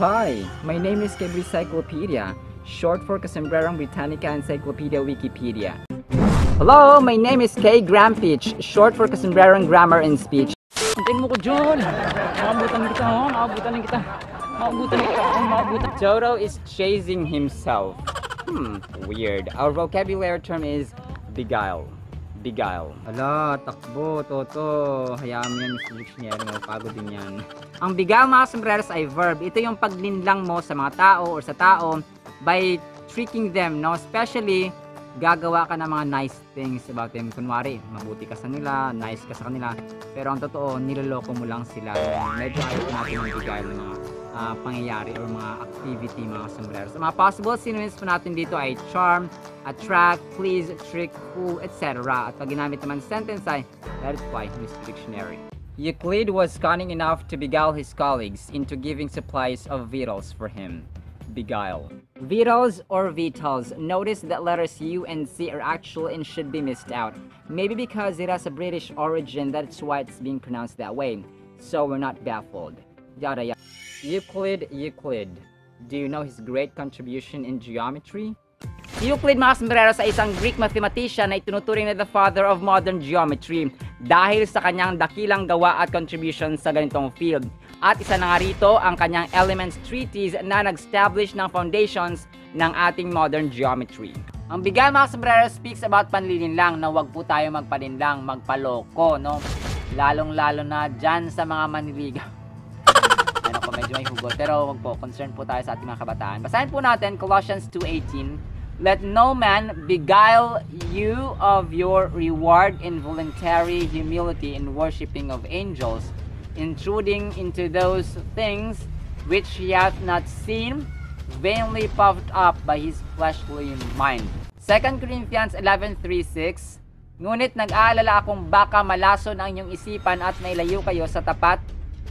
Hi, my name is Cabricyclopedia, short for Casombrerong Britannica Encyclopedia Wikipedia. Hello, my name is K. Grampich, short for Casombrerong Grammar and Speech. Antayin mo ko, John! Makabutan kita, ha? Makabutan kita. Makabutan kita, makabutan. Toto is chasing himself. Weird. Our vocabulary term is beguile. Beguile. Ala, takbo, Toto. Hayaan mo yan, Mr. Dictionary. Pagod din yan. Ang beguile, mga sombreros, ay verb. Ito yung paglinlang mo sa mga tao or sa tao by tricking them, no? Especially, gagawa ka ng mga nice things about them. Kunwari, mabuti ka sa nila, nice ka sa kanila. Pero ang totoo, niloloko mo lang sila. Medyo ayaw natin yung beguile ng mga pangyayari or mga activity, mga sombreros. Ang mga possible synonyms po natin dito ay charm, attract, please, trick, fool, etc. At pag ginamit naman sentence ay that is why Mr. Dictionary. Euclid was cunning enough to beguile his colleagues into giving supplies of victuals for him. Beguile. Victuals or vitals. Notice that letters U and C are actual and should be missed out. Maybe because it has a British origin, that's why it's being pronounced that way. So we're not baffled. Yada yada. Euclid. Do you know his great contribution in geometry? Si Euclid, mga sombreros, ay isang Greek mathematician na itinuturing na the father of modern geometry dahil sa kanyang dakilang gawa at contribution sa ganitong field. At isa na nga rito ang kanyang Elements Treatise na nag-establish ng foundations ng ating modern geometry. Ang bigay, mga sombreros, speaks about panlilinlang na wag po tayo magpalinlang, magpaloko, no? Lalong-lalo na dyan sa mga maniligaw. Ano po, medyo may hugot. Pero wag po, concern po tayo sa ating mga kabataan. Basahin po natin Colossians 2:18. Let no man beguile you of your reward in voluntary humility in worshiping of angels, intruding into those things which he hath not seen, vainly puffed up by his fleshly mind. 2 Corinthians 11:3-6. Ngunit nag-aalala akong baka malason ang inyong isipan at mailayo kayo sa tapat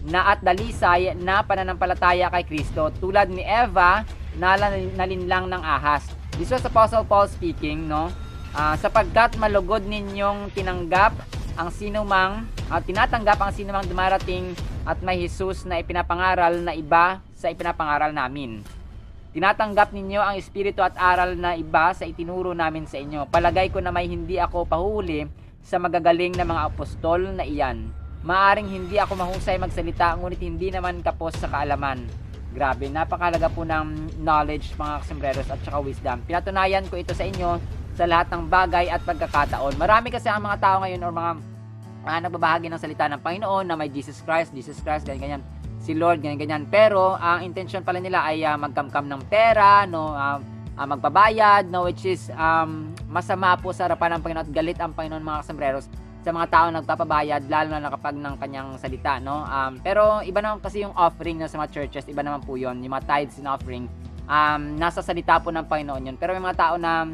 na at dalisay na pananampalataya kay Kristo, tulad ni Eva na nalinlang ng ahas. This was Apostle Paul speaking, no? Sapagkat malugod ninyong tinatanggap ang sinumang dumarating at may Jesus na ipinapangaral na iba sa ipinapangaral namin. Tinatanggap ninyo ang espiritu at aral na iba sa itinuro namin sa inyo. Palagay ko na may hindi ako pahuhuli sa magagaling na mga apostol na iyan. Maaring hindi ako mahusay magsalita, ngunit hindi naman kapos sa kaalaman. Grabe, napakahalaga po ng knowledge, mga sombreros, at saka wisdom. Pinatunayan ko ito sa inyo sa lahat ng bagay at pagkakataon. Marami kasi ang mga tao ngayon or mga nagbabahagi ng salita ng Panginoon na may Jesus Christ, ganyan-ganyan. Si Lord, ganyan-ganyan. Pero ang intention pala nila ay magkamkam ng pera, no, magbabayad, no, which is masama po sa harapan ng Panginoon at galit ang Panginoon, mga sombreros, sa mga tao nagpapabayad, lalo na kapag ng kanyang salita, no? Pero iba naman kasi yung offering na sa mga churches, iba naman po yun, yung mga tithes and offering, nasa salita po ng Panginoon yun. Pero may mga tao na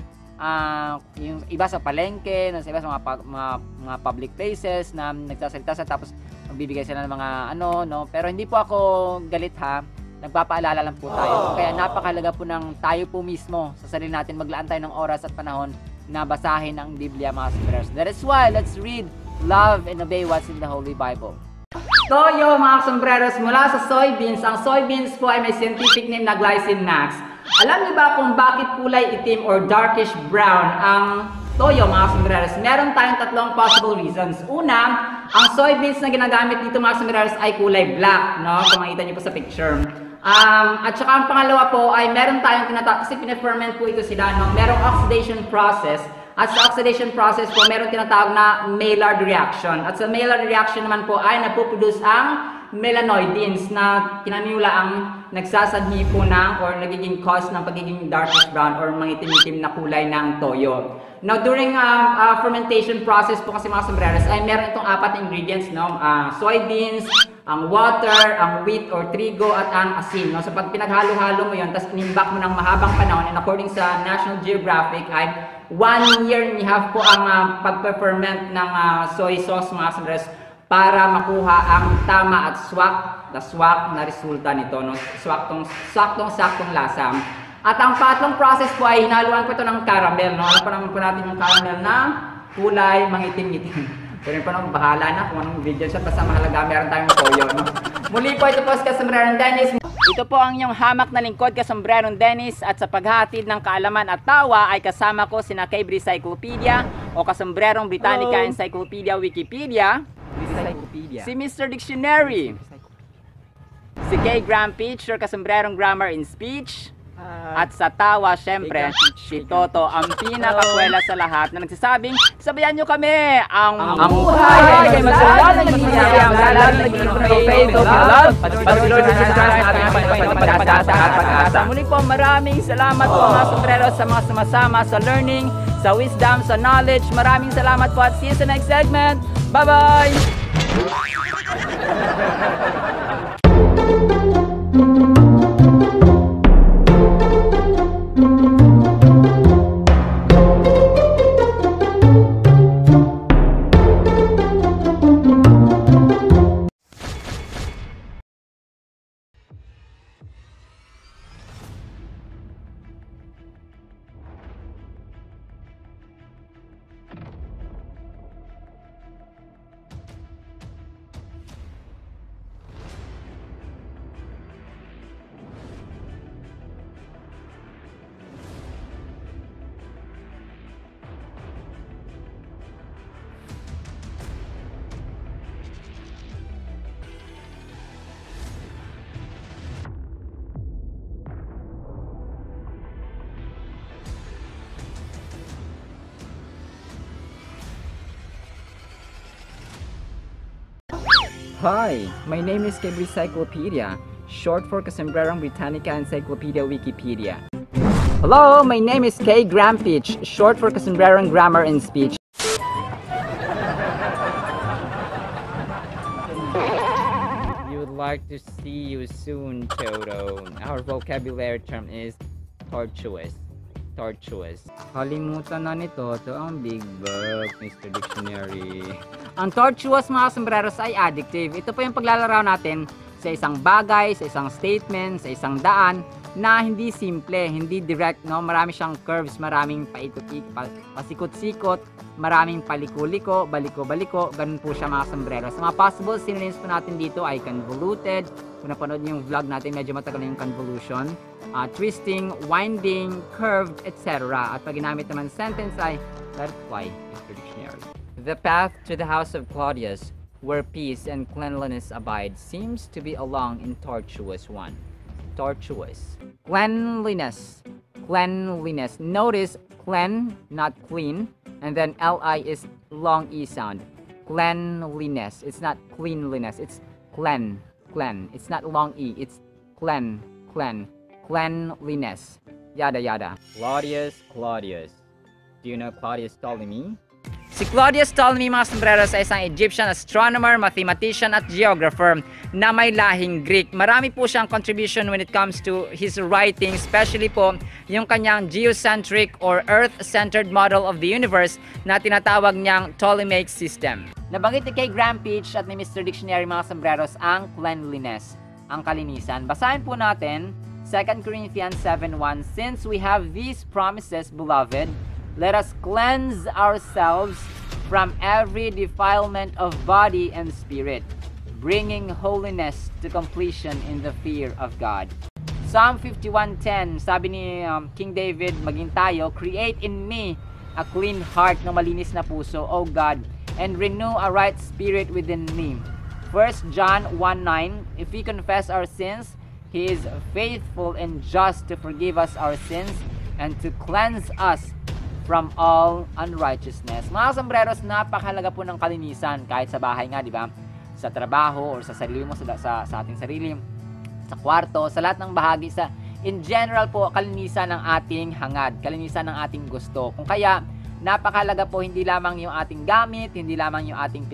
yung iba sa palengke, sa iba sa mga public places na nagsasalita sa tapos magbibigay sila ng mga ano, no? Pero hindi po ako galit, ha? Nagpapaalala lang po tayo. Kaya napakahalaga po ng tayo po mismo sa sarili natin, maglaan tayo ng oras at panahon na basahin ang Biblia, mga sombreros. That is why, let's read, love, and obey what's in the Holy Bible. Toyo, mga sombreros, mula sa soybeans. Ang soybeans po ay may scientific name na glycine max. Alam niyo ba kung bakit kulay itim or darkish brown ang toyo, mga sombreros? Meron tayong tatlong possible reasons. Una, ang soybeans na ginagamit dito, mga sombreros, ay kulay black, no? Kung makita niyo po sa picture. At saka ang pangalawa po ay meron tayong tinatawag, kasi pina-ferment po ito sila, no? Merong oxidation process. At sa oxidation process po, meron tinatawag na Maillard reaction. At sa Maillard reaction naman po ay napoproduce ang melanoidins na kinanula ang nagsasanhi po ng or nagiging cause ng pagiging darkish brown or mangitim-itim na kulay ng toyo. Now, during fermentation process po kasi, mga sombreros, ay meron itong apat na ingredients, no? Soybeans, ang water, ang wheat or trigo, at ang asin, no? So pag pinaghalo-halo mo yun, tapos inimbak mo ng mahabang panahon, and according sa National Geographic ay 1 year and a half po ang pagpe-ferment ng soy sauce, mga sombreros, para makuha ang tama at swak na resulta nito, no? Saktong lasa. At ang patlong process po ay hinaluan po ito ng caramel, no? Alam pa naman po natin yung caramel na kulay mangitim-ngitim. Pero pa naman, bahala na kung anong video siya. Basta mahalaga, meron tayong toyo, no? Muli po, ito po si Casombrerong Dennis. Ito po ang inyong hamak na lingkod, Kasombrerong Dennis, at sa paghatid ng kaalaman at tawa ay kasama ko sina Cable Cyclopedia o Kasombrerong Britannica Encyclopedia Wikipedia, si Mr. Dictionary, si K. Graham Pitch or Kasombrerong Grammar in Speech, at sa tawa, syempre, si Toto, ang pinakakwela sa lahat na nagsasabing, sabayan nyo kami, ang buhay ay masaya, nagsisimaya, ang lalag, nagsisimaya, patuloy na subscribe sa ating pagpapagasa at pag-asa. Muli po, maraming salamat po mga sombrero sa mga sumasama sa learning, sa wisdom, sa knowledge. Maraming salamat po at see you sa next segment. Bye-bye! Hi, my name is Cable Cyclopedia, short for Kasombrerong Britannica Encyclopedia Wikipedia. Hello, my name is K. Graham Pitch, short for Kasombrerong Grammar and Speech. We would like to see you soon, Toto. Our vocabulary term is tortuous. Tortuous. Kalimutan na ni Toto ang big book, Mr. Dictionary. Ang tortuous, mga sombreros, ay addictive. Ito po yung paglalaraw natin sa isang bagay, sa isang statement, sa isang daan na hindi simple, hindi direct, no? Marami siyang curves, maraming pasikot-sikot, maraming paliko-liko, baliko-baliko, ganun po siya mga sombreros. Mga possible synonyms po natin dito ay convoluted. Kung napanood niyo yung vlog natin, medyo matagal na yung convolution. Twisting, winding, curved, etc. At pag ginamit naman sentence ay let it fly, Mr. Dictionary. The path to the house of Claudius, where peace and cleanliness abide, seems to be along in tortuous one. Tortuous. Cleanliness. Cleanliness. Notice clean, not clean, and then li is long e sound. Cleanliness. It's not cleanliness. It's clean. Clean. It's not long e. It's clean. Clean. Cleanliness. Yada yada. Claudius. Do you know Claudius Ptolemy? Si Claudius Ptolemy, mga sombreros, ay isang Egyptian astronomer, mathematician at geographer na may lahing Greek. Marami po siyang contribution when it comes to his writing, especially po yung kanyang geocentric or earth-centered model of the universe na tinatawag niyang Ptolemaic system. Nabanggit ni K. Graham Pitch at ni Mr. Dictionary, mga sombreros, ang cleanliness, ang kalinisan. Basahin po natin 2 Corinthians 7:1. Since we have these promises, beloved, let us cleanse ourselves from every defilement of body and spirit, bringing holiness to completion in the fear of God. Psalm 51:10, sabi ni King David, maging tayo, create in me a clean heart, na malinis na puso, O God, and renew a right spirit within me. 1 John 1:9, if we confess our sins, He is faithful and just to forgive us our sins and to cleanse us from all unrighteousness. Mga sombreros, napakahalaga po ng kalinisan kahit sa bahay nga, di ba? Sa trabaho or sa sarili mo, sa ating sarili, sa kwarto, sa lahat ng bahagi, in general po, kalinisan ng ating hangad, kalinisan ng ating gusto. Kung kaya, napakahalaga po hindi lamang yung ating gamit, hindi lamang yung ating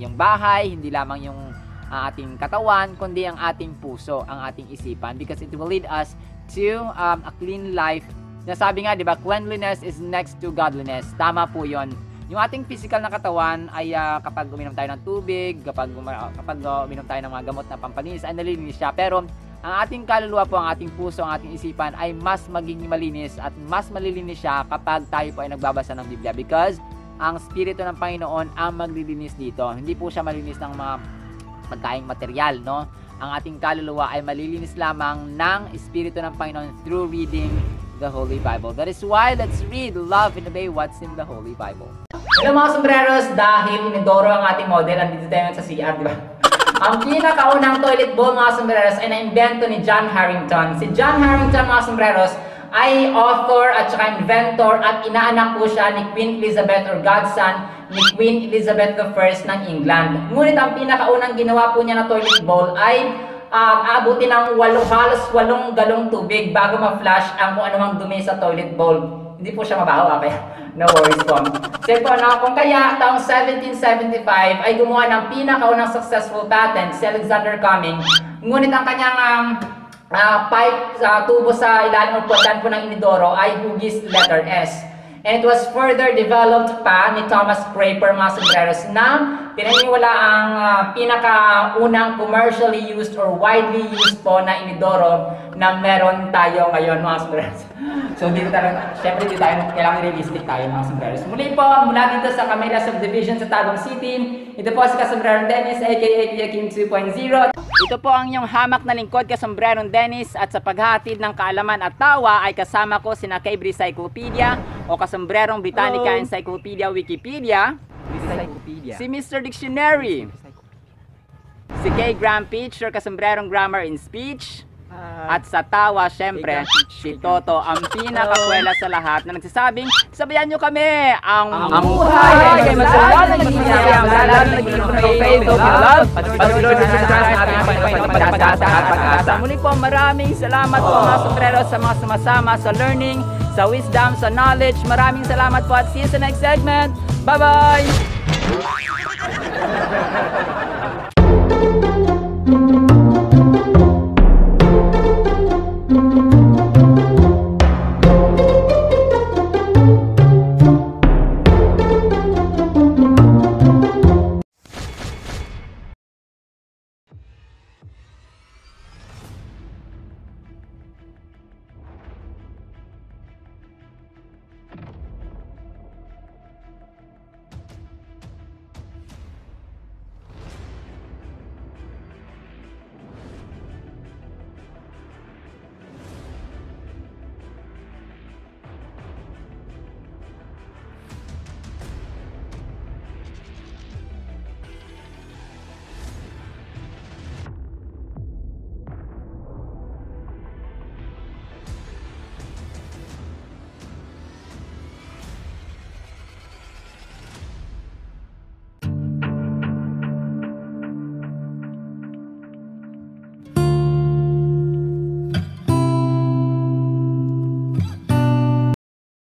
yung bahay, hindi lamang yung ating katawan, kundi ang ating puso, ang ating isipan, because it will lead us to a clean life. Nasabi nga, di ba, cleanliness is next to godliness. Tama po yon. Yung ating physical na katawan ay kapag uminom tayo ng tubig, kapag uminom tayo ng mga gamot na pampalinis, ay nalilinis siya. Pero ang ating kaluluwa po, ang ating puso, ang ating isipan ay mas magiging malinis at mas malilinis siya kapag tayo po ay nagbabasa ng Biblia, because ang Espiritu ng Panginoon ang maglilinis dito. Hindi po siya malinis ng mga pagkaing material, no? ang ating kaluluwa ay malilinis lamang ng Espiritu ng Panginoon through reading the Holy Bible. That is why let's read, love, and obey what's in the Holy Bible. Hello mga sombreros, dahil inidoro ang ating model, andito tayo sa CR, di ba? Ang pinakaunang toilet bowl mga sombreros ay naimbento ni John Harrington. Si John Harrington mga sombreros ay author at saka inventor at inaanak po siya ni Queen Elizabeth or godson ni Queen Elizabeth I ng England. Ngunit ang pinakaunang ginawa po niya na toilet bowl ay aabutin ng halos 8 galong tubig bago ma-flush ang kung anumang dumi sa toilet bowl. Hindi po siya mabaho, kaya no worries po. So po, kung kaya taong 1775 ay gumawa ng pinakaunang successful patent si Alexander Cumming. Ngunit ang kanyang pipe tubo sa ilalim ng puwatan po ng inidoro ay hugis letter S. And it was further developed pa ni Thomas Craper mga sombreros na pinaniniwala ang pinakaunang commercially used or widely used po na inidoro na meron tayo ngayon mga sombreros. So dito talaga, syempre dito tayo, kailangan realistic tayo mga sombreros. Muli po, mula dito sa Camela Subdivision sa Tagum City, ito po si Kasombrerong Dennis aka Kuya Kim 2.0. Ito po ang inyong hamak na lingkod, Kasombrerong Dennis, at sa paghatid ng kaalaman at tawa ay kasama ko sina Cable Cyclopedia o Kasombrerong Britannica Encyclopedia Wikipedia, si Mr. Dictionary, si K. Graham Pitch or Kasombrerong Grammar in Speech, at sa tawa, syempre, si Toto, ang pinakakwela sa lahat na nagsasabing, sabayan nyo kami, ang buhay ay masaya, naging pag-asa. Muli po, maraming salamat po mga sombrero sa mga sumasama sa learning, sa wisdom, sa knowledge. Maraming salamat po at see you sa next segment. Bye-bye!